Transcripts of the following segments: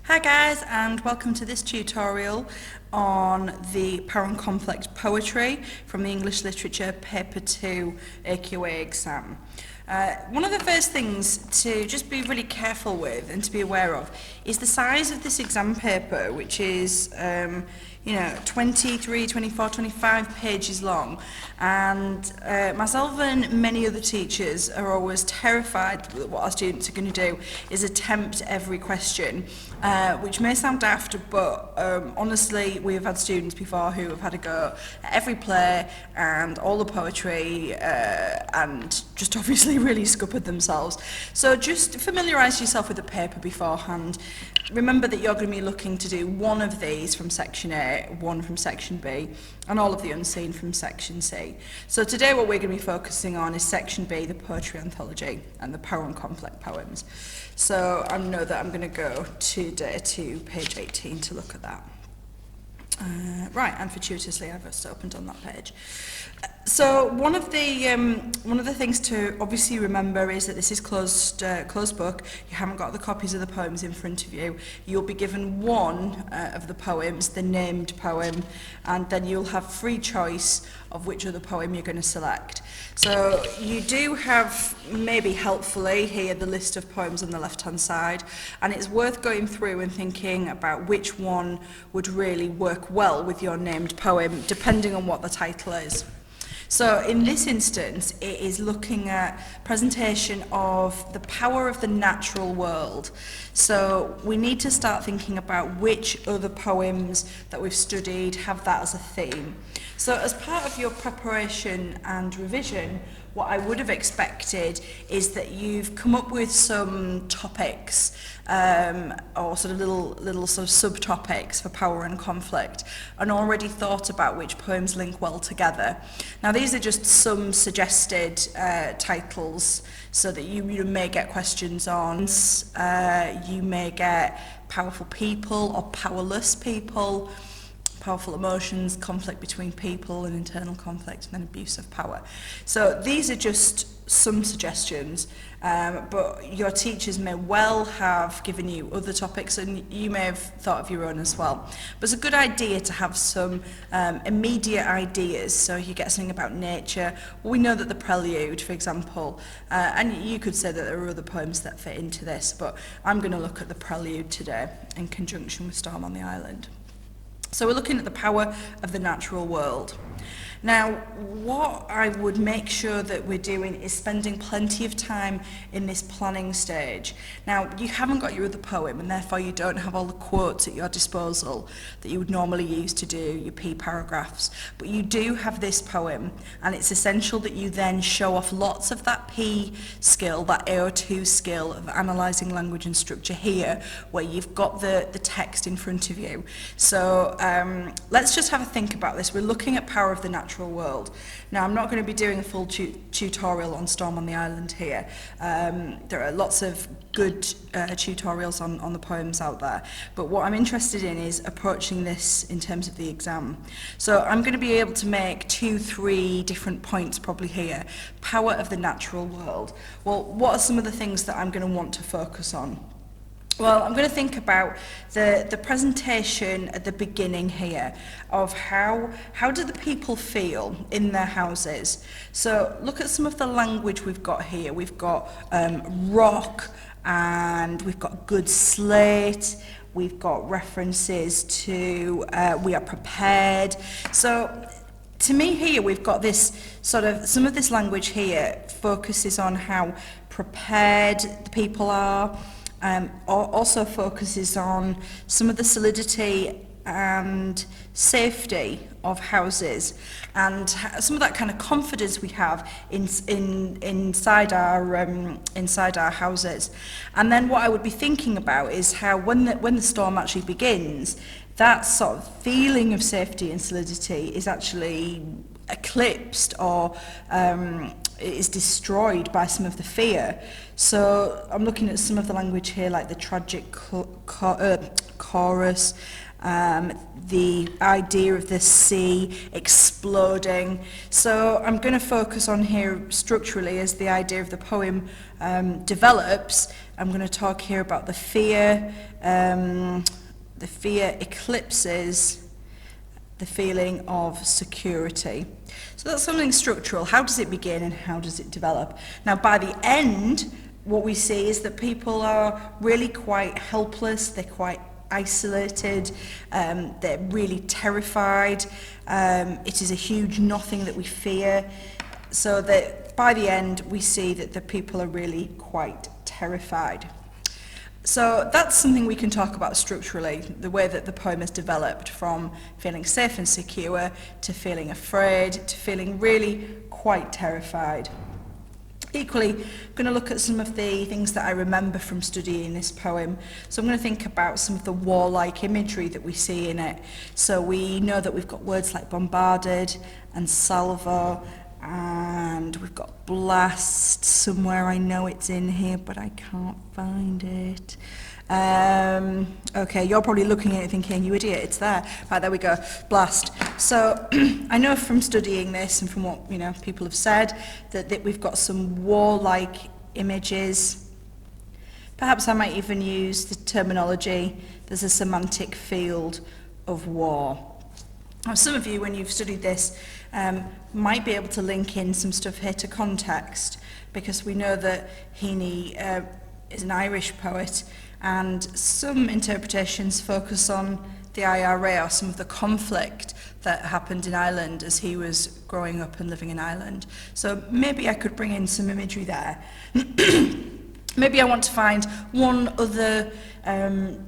Hi guys, and welcome to this tutorial on the Power and Conflict Poetry from the English Literature Paper 2 AQA exam. One of the first things to just be really careful with and to be aware of is the size of this exam paper, which is 23, 24, 25 pages long, and myself and many other teachers are always terrified that what our students are going to do is attempt every question, which may sound daft, but honestly we have had students before who have had a go at every play and all the poetry and just obviously really scuppered themselves. So just familiarise yourself with the paper beforehand. Remember that you're going to be looking to do one of these from section A, one from section B, and all of the unseen from section C. So today what we're going to be focusing on is section B, the poetry anthology, and the Power and Conflict poems. So I know that I'm going to go today to page 18 to look at that. Right, and fortuitously I've just opened on that page. So one of the things to obviously remember is that this is closed book. You haven't got the copies of the poems in front of you. You'll be given one of the poems, the named poem, and then you'll have free choice of which other poem you're going to select. So you do have, maybe helpfully, here the list of poems on the left-hand side, and it's worth going through and thinking about which one would really work well with your named poem, depending on what the title is. So in this instance, it is looking at presentation of the power of the natural world. So we need to start thinking about which other poems that we've studied have that as a theme. So as part of your preparation and revision, what I would have expected is that you've come up with some topics or sort of little sort of subtopics for power and conflict, and already thought about which poems link well together. Now these are just some suggested titles, so that you may get questions on. You may get powerful people or powerless people, powerful emotions, conflict between people and internal conflict, and then abuse of power. So these are just some suggestions, but your teachers may well have given you other topics, and you may have thought of your own as well. But it's a good idea to have some immediate ideas. So you get something about nature. Well, we know that the Prelude, for example, and you could say that there are other poems that fit into this, but I'm going to look at the Prelude today in conjunction with Storm on the Island. So we're looking at the power of the natural world. Now, what I would make sure that we're doing is spending plenty of time in this planning stage. Now, you haven't got your other poem, and therefore you don't have all the quotes at your disposal that you would normally use to do your P paragraphs. But you do have this poem, and it's essential that you then show off lots of that P skill, that AO2 skill of analysing language and structure here, where you've got the text in front of you. So let's just have a think about this. We're looking at power of the natural world. Now, I'm not going to be doing a full tutorial on Storm on the Island here. There are lots of good tutorials on the poems out there, but what I'm interested in is approaching this in terms of the exam. So I'm going to be able to make 2-3 different points probably here. Power of the natural world. Well, what are some of the things that I'm going to want to focus on? Well, I'm going to think about the presentation at the beginning here of how do the people feel in their houses. So look at some of the language we've got here. We've got rock, and we've got good slate. We've got references to we are prepared. So to me here we've got this sort of, some of this language here focuses on how prepared the people are. Also focuses on some of the solidity and safety of houses, and some of that kind of confidence we have inside our houses. And then what I would be thinking about is how when the storm actually begins, that sort of feeling of safety and solidity is actually eclipsed or is destroyed by some of the fear. So I'm looking at some of the language here, like the tragic chorus, the idea of the sea exploding. So I'm going to focus on here structurally as the idea of the poem develops. I'm going to talk here about the fear eclipses the feeling of security. So that's something structural. How does it begin and how does it develop? Now, by the end, what we see is that people are really quite helpless, they're quite isolated, they're really terrified. It is a huge nothing that we fear. So that by the end, we see that the people are really quite terrified. So that's something we can talk about structurally, the way that the poem is developed from feeling safe and secure to feeling afraid to feeling really quite terrified. Equally, I'm going to look at some of the things that I remember from studying this poem. So I'm going to think about some of the warlike imagery that we see in it. So we know that we've got words like bombarded and salvo, and we've got blast somewhere. I know it's in here, but I can't find it. Okay, you're probably looking at it thinking, you idiot, it's there. Right, there we go, blast. So I know from studying this and from what people have said that we've got some warlike images. Perhaps I might even use the terminology, there's a semantic field of war. Now, some of you, when you've studied this, might be able to link in some stuff here to context, because we know that Heaney is an Irish poet, and some interpretations focus on the IRA or some of the conflict that happened in Ireland as he was growing up and living in Ireland. So maybe I could bring in some imagery there. Maybe I want to find one other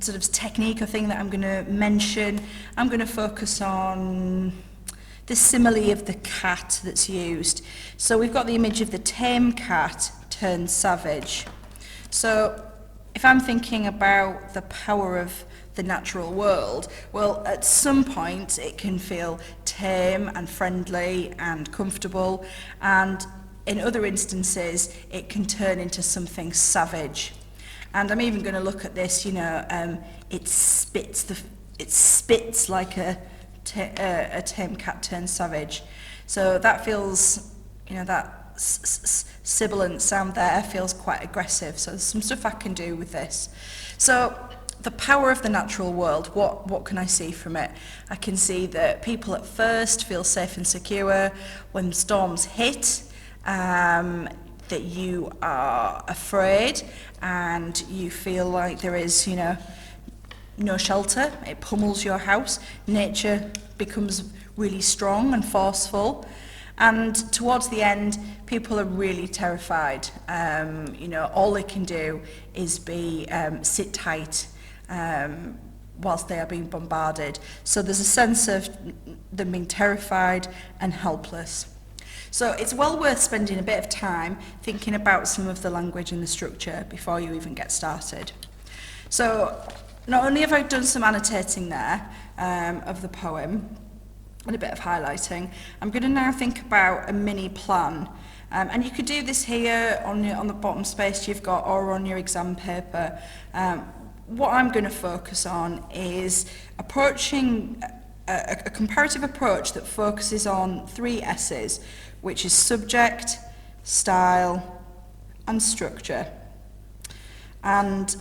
sort of technique or thing that I'm going to mention. I'm going to focus on the simile of the cat that's used. So we've got the image of the tame cat turned savage. So if I'm thinking about the power of the natural world, well, at some point it can feel tame and friendly and comfortable, and in other instances it can turn into something savage. And I'm even going to look at this, it spits like a tame cat turned savage. So that feels, that sibilant sound there feels quite aggressive. So there's some stuff I can do with this. So the power of the natural world, what can I see from it? I can see that people at first feel safe and secure. When storms hit, that you are afraid and you feel like there is, no shelter. It pummels your house. Nature becomes really strong and forceful. And towards the end, people are really terrified. All they can do is sit tight whilst they are being bombarded. So there's a sense of them being terrified and helpless. So it's well worth spending a bit of time thinking about some of the language and the structure before you even get started. So not only have I done some annotating there of the poem and a bit of highlighting, I'm going to now think about a mini plan. And you could do this here on the bottom space you've got or on your exam paper. What I'm going to focus on is approaching a comparative approach that focuses on 3 S's, which is subject, style, and structure. And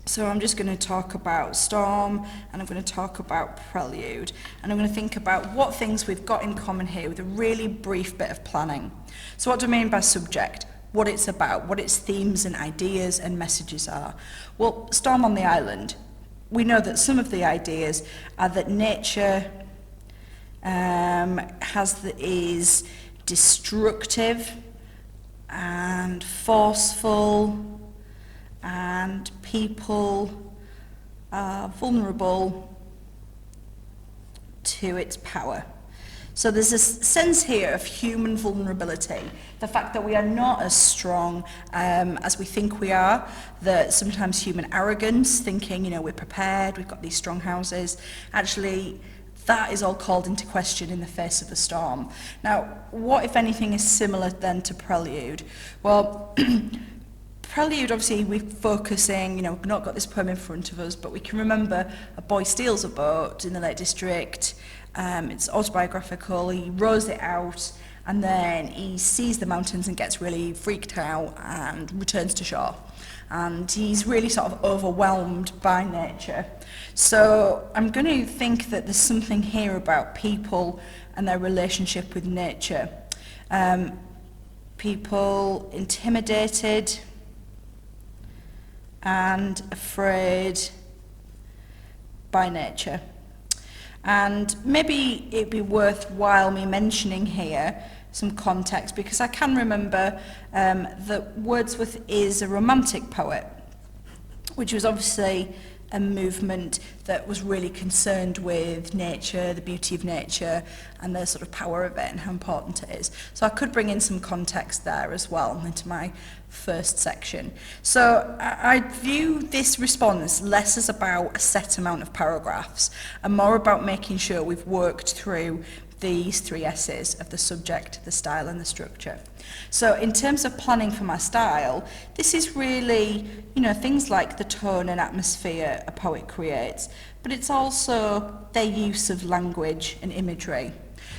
so I'm just going to talk about storm, and I'm going to talk about prelude, and I'm going to think about what things we've got in common here with a really brief bit of planning. So what do I mean by subject? What it's about, what its themes and ideas and messages are. Well, storm on the island. We know that some of the ideas are that nature is destructive and forceful, and people are vulnerable to its power. So there's a sense here of human vulnerability, the fact that we are not as strong as we think we are, that sometimes human arrogance, thinking, we're prepared, we've got these strong houses, actually that is all called into question in the face of the storm. Now, what, if anything, is similar then to Prelude? Well, Prelude, obviously, we're focusing, you know, we've not got this poem in front of us, but we can remember a boy steals a boat in the Lake District. It's autobiographical, he rows it out, and then he sees the mountains and gets really freaked out and returns to shore. And he's really sort of overwhelmed by nature. So I'm going to think that there's something here about people and their relationship with nature. People intimidated and afraid by nature. And maybe it'd be worthwhile me mentioning here some context, because I can remember that Wordsworth is a romantic poet, which was obviously a movement that was really concerned with nature, the beauty of nature, and the sort of power of it and how important it is. So I could bring in some context there as well into my first section. So I view this response less as about a set amount of paragraphs and more about making sure we've worked through these three S's of the subject, the style and the structure. So in terms of planning for my style, this is really, you know, things like the tone and atmosphere a poet creates, but it's also their use of language and imagery.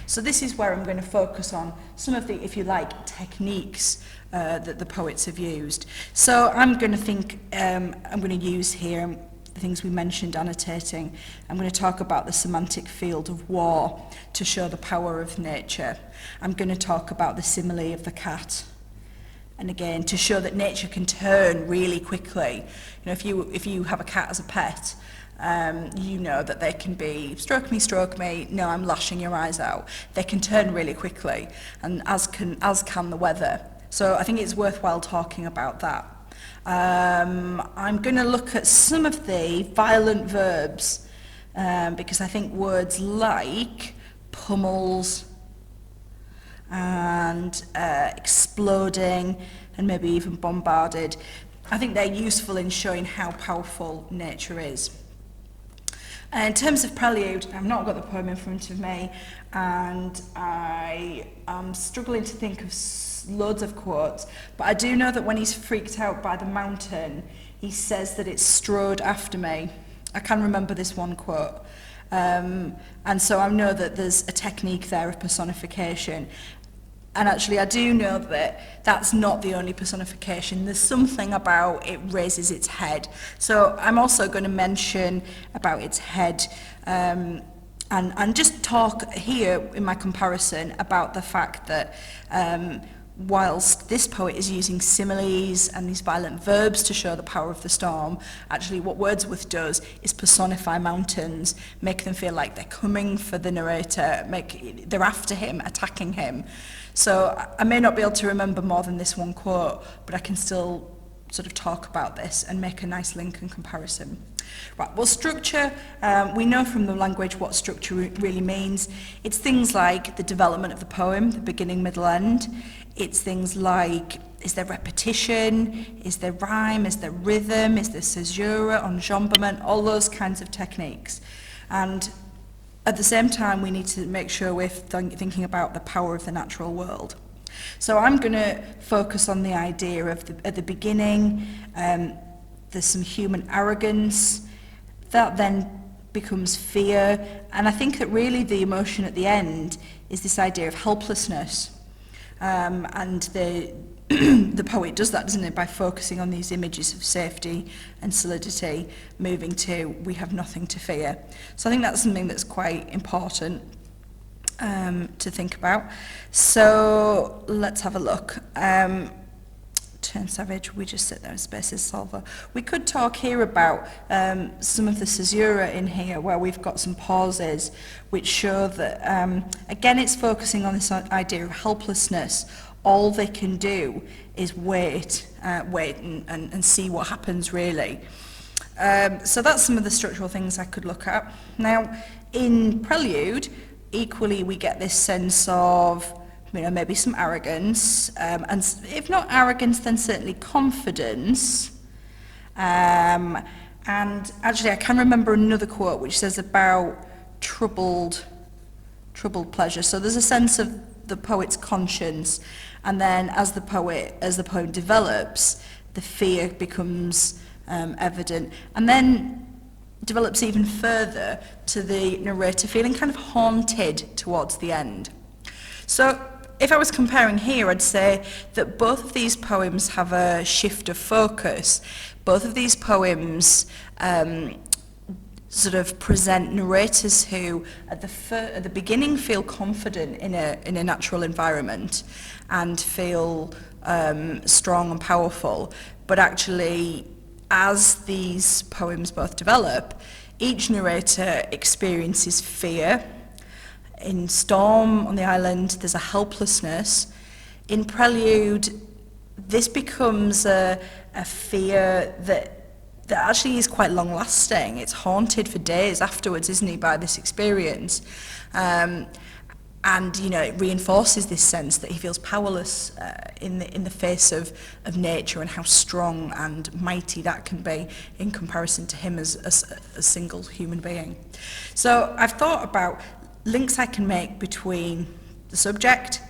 So this is where I'm going to focus on some of the, if you like, techniques that the poets have used. So I'm going to think, I'm going to use here the things we mentioned annotating. I'm going to talk about the semantic field of war to show the power of nature. I'm going to talk about the simile of the cat. And again, to show that nature can turn really quickly. You know, if you have a cat as a pet, you know that they can be stroke me, no, I'm lashing your eyes out. They can turn really quickly, and as can the weather. So I think it's worthwhile talking about that. I'm going to look at some of the violent verbs because I think words like pummels and exploding and maybe even bombarded, I think they're useful in showing how powerful nature is. In terms of Prelude, I've not got the poem in front of me, and I am struggling to think of loads of quotes, but I do know that when he's freaked out by the mountain, he says that it strode after me. I can remember this one quote. And so I know that there's a technique there of personification. And actually I do know that that's not the only personification. There's something about it raises its head. So I'm also going to mention about its head and just talk here in my comparison about the fact that whilst this poet is using similes and these violent verbs to show the power of the storm, actually what Wordsworth does is personify mountains, make them feel like they're coming for the narrator, they're after him, attacking him. So I may not be able to remember more than this one quote, but I can still sort of talk about this and make a nice link and comparison. Right, well, structure, we know from the language what structure really means. It's things like the development of the poem, the beginning, middle, end. It's things like, is there repetition, is there rhyme, is there rhythm, is there caesura, enjambment, all those kinds of techniques. And at the same time, we need to make sure we're thinking about the power of the natural world. So I'm going to focus on the idea of at the beginning, there's some human arrogance, that then becomes fear, and I think that really the emotion at the end is this idea of helplessness. And the poet does that, doesn't it, by focusing on these images of safety and solidity, moving to we have nothing to fear. So I think that's something that's quite important to think about. So let's have a look. Turn savage, we just sit there in spaces solver. We could talk here about some of the caesura in here where we've got some pauses which show that, again, it's focusing on this idea of helplessness. All they can do is wait and see what happens, really. So that's some of the structural things I could look at. Now, in Prelude, equally we get this sense of, you know, maybe some arrogance, and if not arrogance, then certainly confidence. And actually, I can remember another quote which says about troubled pleasure. So there's a sense of the poet's conscience, and then as the poem develops, the fear becomes evident, and then develops even further to the narrator feeling kind of haunted towards the end. So if I was comparing here, I'd say that both of these poems have a shift of focus. Both of these poems sort of present narrators who at the beginning feel confident in a natural environment and feel strong and powerful, but actually as these poems both develop, each narrator experiences fear. In Storm on the Island, there's a helplessness. In Prelude, this becomes a fear that actually is quite long-lasting. It's haunted for days afterwards, isn't he, by this experience. And you know, it reinforces this sense that he feels powerless in the face of nature, and how strong and mighty that can be in comparison to him as a single human being. So I've thought about links I can make between the subject,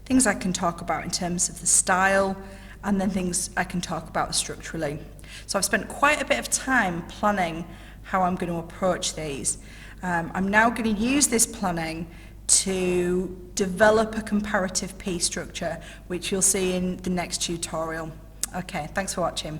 things I can talk about in terms of the style, and then things I can talk about structurally. So I've spent quite a bit of time planning how I'm going to approach these. I'm now going to use this planning to develop a comparative piece structure, which you'll see in the next tutorial. Okay, thanks for watching.